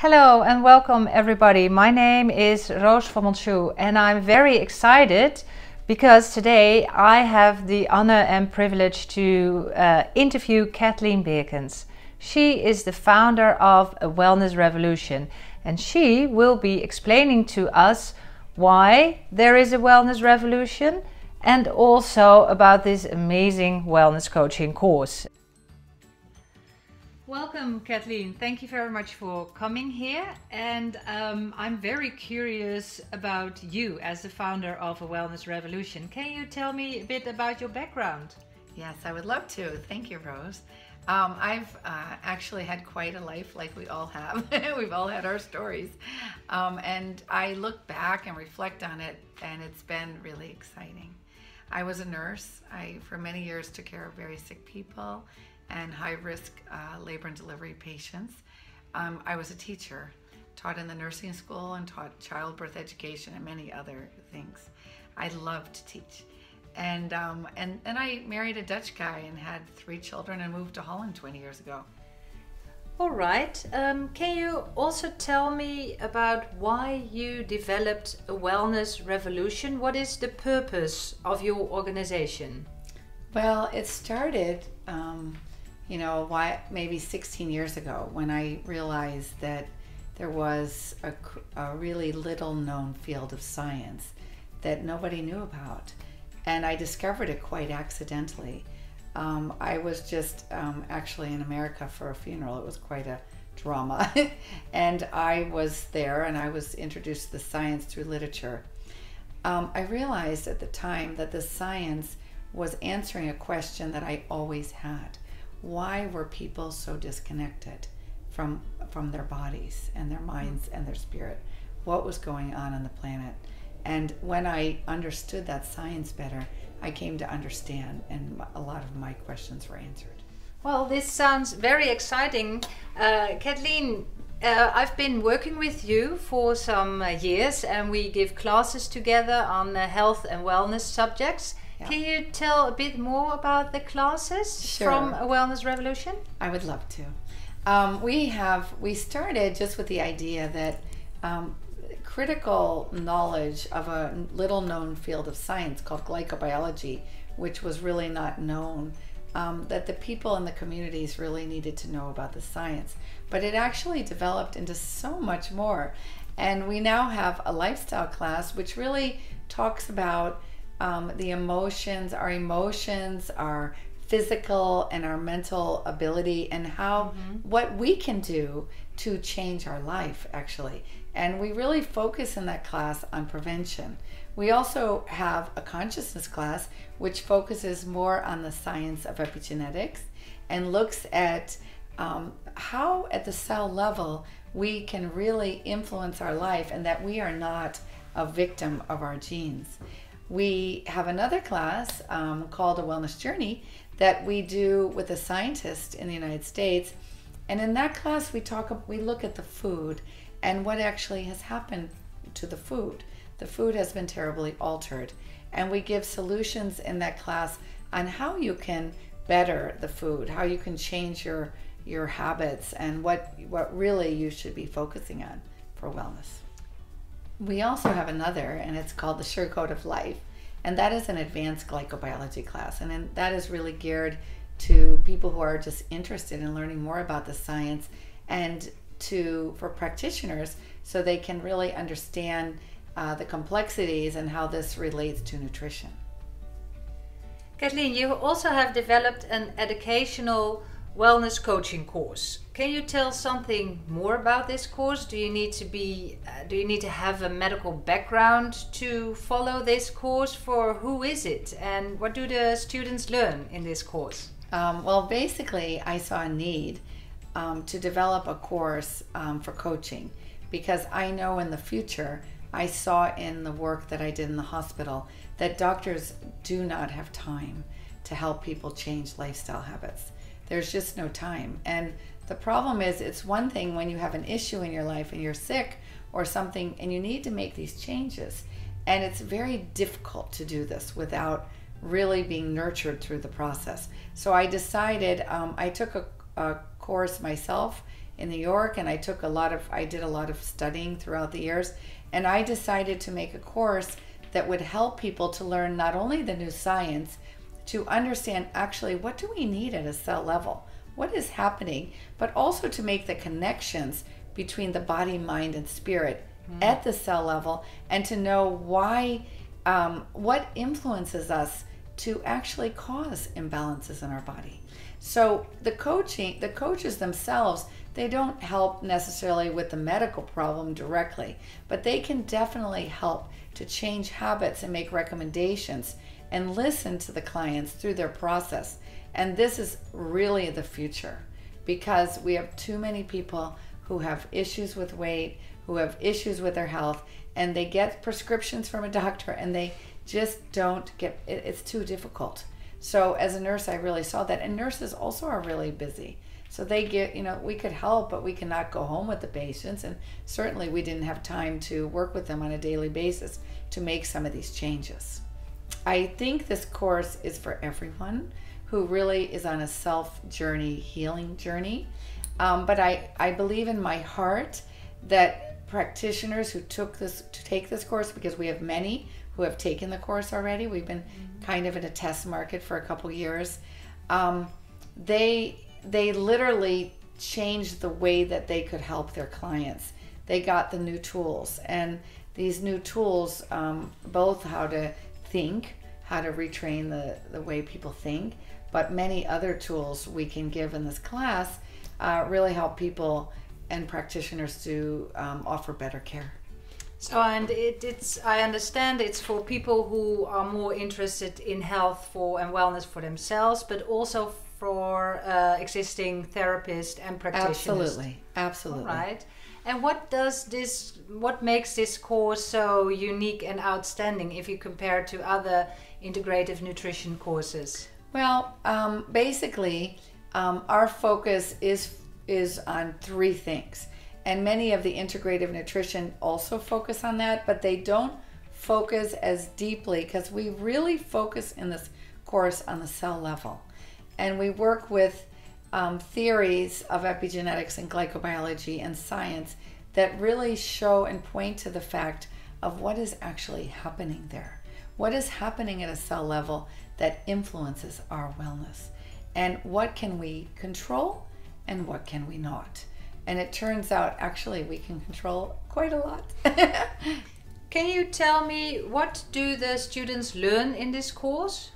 Hello and welcome everybody. My name is Roos van Montsou and I'm very excited because today I have the honor and privilege to interview Cathleen Beerkens. She is the founder of A Wellness Revolution and she will be explaining to us why there is a wellness revolution and also about this amazing wellness coaching course. Welcome, Cathleen. Thank you very much for coming here. And I'm very curious about you as the founder of A Wellness Revolution. Can you tell me a bit about your background? Yes, I would love to. Thank you, Rose. I've actually had quite a life, like we all have. We've all had our stories. And I look back and reflect on it, and it's been really exciting. I was a nurse. I, for many years, took care of very sick people and high-risk labor and delivery patients. I was a teacher, taught in the nursing school and taught childbirth education and many other things. I love to teach. And I married a Dutch guy and had 3 children and moved to Holland 20 years ago. All right. Can you also tell me about why you developed A Wellness Revolution? What is the purpose of your organization? Well, it started maybe 16 years ago when I realized that there was a really little known field of science that nobody knew about. And I discovered it quite accidentally. I was just actually in America for a funeral. It was quite a drama. And I was there and I was introduced to the science through literature. I realized at the time that the science was answering a question that I always had. Why were people so disconnected from their bodies and their minds and their spirit? What was going on the planet? And when I understood that science better, I came to understand, and a lot of my questions were answered. Well, this sounds very exciting. Cathleen, I've been working with you for some years and we give classes together on health and wellness subjects. Yeah. Can you tell a bit more about the classes from A Wellness Revolution? I would love to. We started just with the idea that critical knowledge of a little known field of science called glycobiology, which was really not known, that the people in the communities really needed to know about the science. But it actually developed into so much more. And we now have a lifestyle class which really talks about the emotions, our physical and our mental ability, and how what we can do to change our life actually. And we really focus in that class on prevention. We also have a consciousness class which focuses more on the science of epigenetics and looks at how at the cell level we can really influence our life and that we are not a victim of our genes. We have another class called A Wellness Journey that we do with a scientist in the United States. And in that class we look at the food and what actually has happened to the food. The food has been terribly altered. And we give solutions in that class on how you can better the food, how you can change your habits, and what really you should be focusing on for wellness. We also have another, and it's called the Sure Code of Life. And that is an advanced glycobiology class. And that is really geared to people who are just interested in learning more about the science, and for practitioners so they can really understand the complexities and how this relates to nutrition. Cathleen, you also have developed an educational wellness coaching course. Can you tell something more about this course? Do you need to have a medical background to follow this course? For who is it and what do the students learn in this course? Well, basically I saw a need to develop a course for coaching, because I know in the future, I saw in the work that I did in the hospital that doctors do not have time to help people change lifestyle habits. There's just no time. And the problem is, it's one thing when you have an issue in your life and you're sick or something and you need to make these changes. And it's very difficult to do this without really being nurtured through the process. So I decided, I took a course myself in New York, and I did a lot of studying throughout the years, and I decided to make a course that would help people to learn not only the new science, to understand actually what do we need at a cell level, what is happening, but also to make the connections between the body, mind, and spirit at the cell level, and to know why, what influences us to actually cause imbalances in our body. So the coaches themselves, they don't help necessarily with the medical problem directly, but they can definitely help to change habits and make recommendations and listen to the clients through their process. And this is really the future, because we have too many people who have issues with weight, who have issues with their health, and they get prescriptions from a doctor and they just don't get it. It's too difficult. So as a nurse, I really saw that. And nurses also are really busy. So they get, we could help, but we cannot go home with the patients. And certainly we didn't have time to work with them on a daily basis to make some of these changes. I think this course is for everyone who really is on a self-journey, healing journey. But I believe in my heart that practitioners who take this course, because we have many who have taken the course already. We've been kind of in a test market for a couple years. They literally changed the way that they could help their clients. They got the new tools, and these new tools, both how to think, how to retrain the way people think, but many other tools we can give in this class really help people and practitioners to offer better care. So, and I understand it's for people who are more interested in health and wellness for themselves, but also for existing therapists and practitioners. Absolutely. All right. And what makes this course so unique and outstanding if you compare to other integrative nutrition courses? Well, basically, our focus is on three things. And many of the integrative nutrition also focus on that, but they don't focus as deeply, because we really focus in this course on the cell level. And we work with theories of epigenetics and glycobiology and science that really show and point to the fact of what is actually happening there. What is happening at a cell level that influences our wellness? And what can we control and what can we not? And it turns out actually we can control quite a lot. Can you tell me, what do the students learn in this course?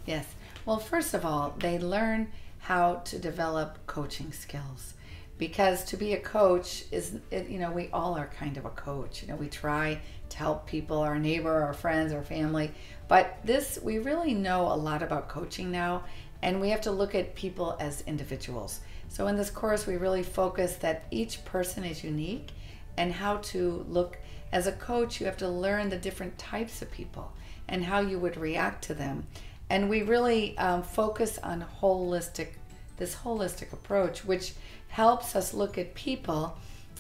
Yes. Well, first of all, they learn how to develop coaching skills, because to be a coach we all are kind of a coach. We try to help people, our neighbor, our friends, our family, but we really know a lot about coaching now, and we have to look at people as individuals. So in this course, we really focus that each person is unique, and how to look as a coach. You have to learn the different types of people and how you would react to them. And we really focus on this holistic approach, which helps us look at people,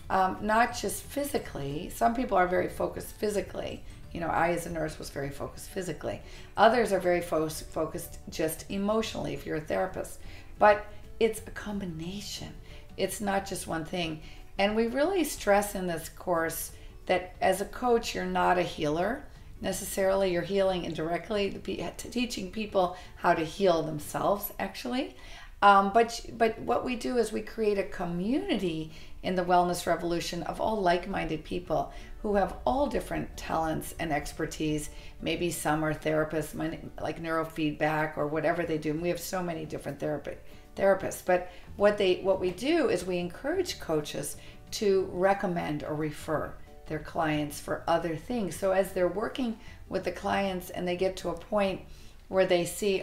not just physically. Some people are very focused physically. I as a nurse was very focused physically. Others are very focused just emotionally, if you're a therapist. But it's a combination. It's not just one thing. And we really stress in this course that as a coach, you're not a healer necessarily. You're healing indirectly, teaching people how to heal themselves, actually. But what we do is we create a community in the wellness revolution of all like-minded people who have all different talents and expertise. Maybe some are therapists, like neurofeedback or whatever they do. And we have so many different therapists. But what we do is we encourage coaches to recommend or refer their clients for other things. So as they're working with the clients and they get to a point where they see,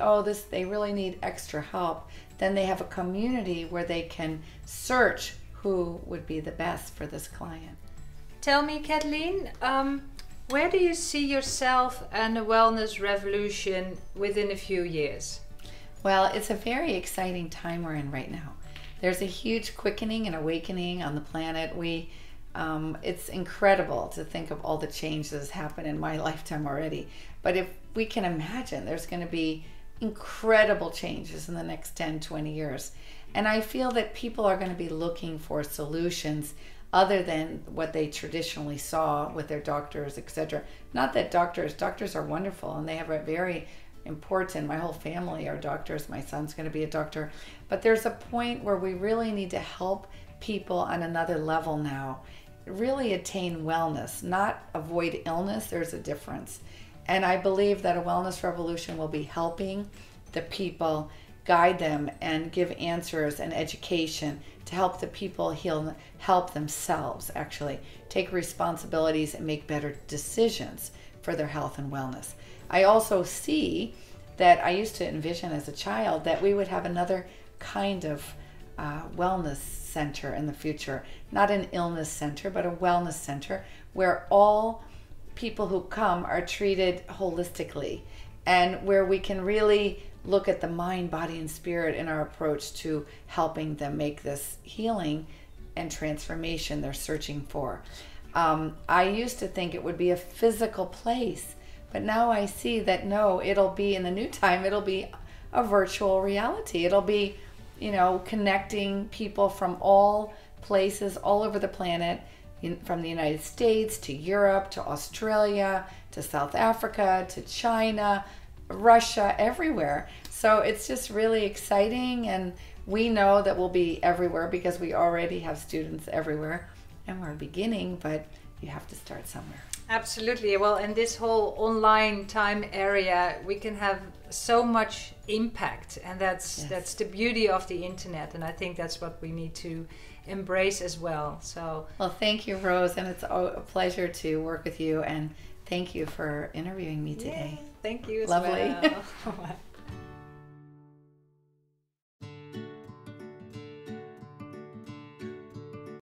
they really need extra help, then they have a community where they can search who would be the best for this client. Tell me, Cathleen, where do you see yourself and the wellness revolution within a few years? Well, it's a very exciting time we're in right now. There's a huge quickening and awakening on the planet. It's incredible to think of all the change that has happened in my lifetime already. But if we can imagine, there's going to be incredible changes in the next 10, 20 years. And I feel that people are going to be looking for solutions other than what they traditionally saw with their doctors, etc. Not that doctors are wonderful and they have a very important, my whole family are doctors, my son's going to be a doctor, but there's a point where we really need to help people on another level now, really attain wellness, not avoid illness. There's a difference. And I believe that a wellness revolution will be helping the people, guide them, and give answers and education to help the people heal, help themselves actually take responsibilities and make better decisions for their health and wellness. I also see that I used to envision as a child that we would have another kind of wellness center in the future, not an illness center, but a wellness center where all people who come are treated holistically, and where we can really look at the mind, body, and spirit in our approach to helping them make this healing and transformation they're searching for. I used to think it would be a physical place, but now I see that no, it'll be, in the new time, it'll be a virtual reality. It'll be, connecting people from all places all over the planet, from the United States to Europe to Australia to South Africa to China, Russia, everywhere. So it's just really exciting, and we know that we'll be everywhere because we already have students everywhere, and we're beginning, but you have to start somewhere. Absolutely. Well, in this whole online time area, we can have so much impact, and that's the beauty of the internet, and I think that's what we need to embrace as well. So, well, thank you, Rose, and it's a pleasure to work with you, and thank you for interviewing me today. Yeah, thank you as Lovely. well.